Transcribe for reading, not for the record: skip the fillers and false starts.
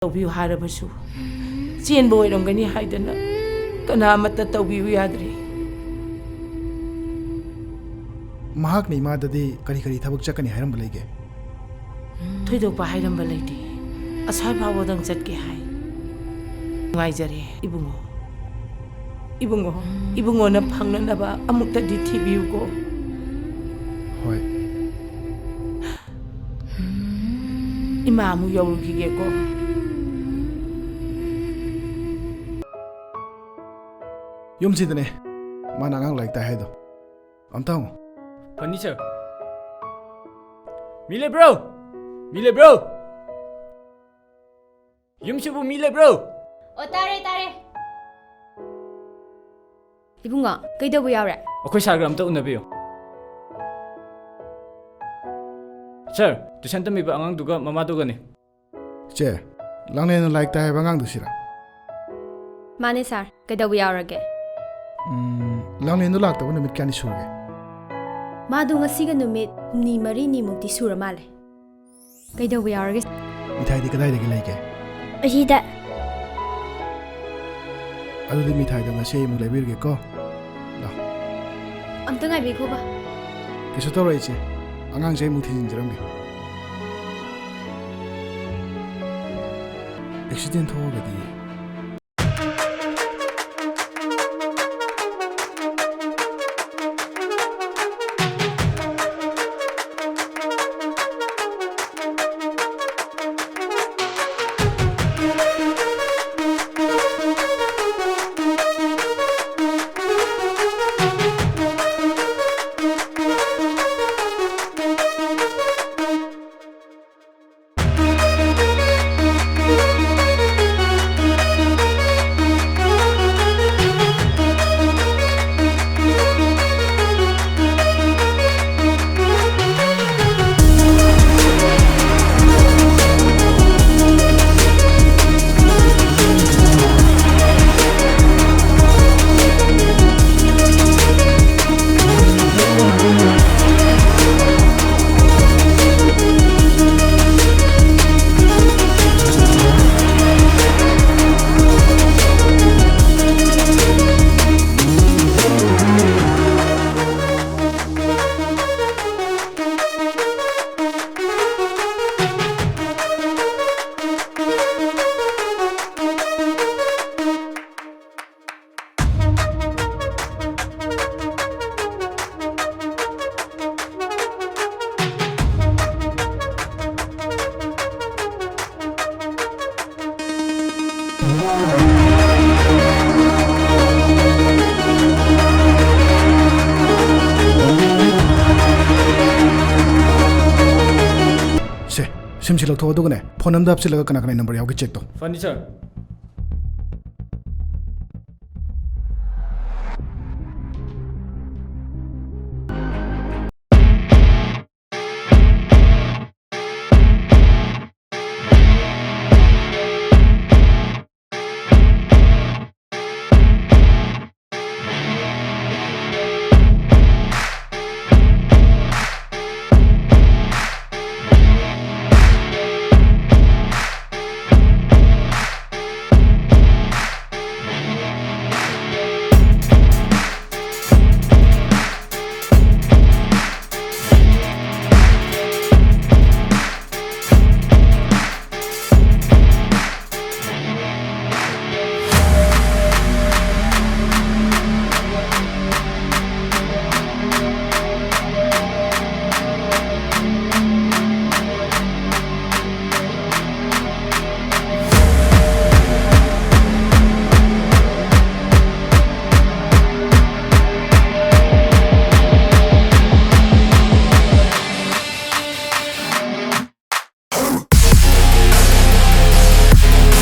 taubiyu harabasu chenbo oiromgani haidana kana amata taubiyu yadre mahak ni ma dadi kari kari thabak chakani hairam balege thoidokpa hairam balaiti asai bawodang chatke hai ngai jare ibungo na phangna naba amukta di thibiu ko hoi imamu yawrugi ge ko yum sidane mana ngang like ta haido amtang furniture mile bro yumsibu mile bro o tare ibunga kaidabu yawre akhoi sarga amta unabiyo sir tuition tamiba angang duga mama duga ni che langne no like ta hai bangang du sira mane sar kaidabu yawrage langne no lak ta bu numit kyani surge madu ngasiga numit humni mari ni mukti sura male kaidabu yawrage mithai di kadai de lege ahida adu di mithai da ngase mu lebirge ko la amta ngai bi khoba kisu to roi che angang sei mu thin jiram ge accident ho ga di sim silak tho do ne phone am dap silaga kana kana number yaw ge check to furniture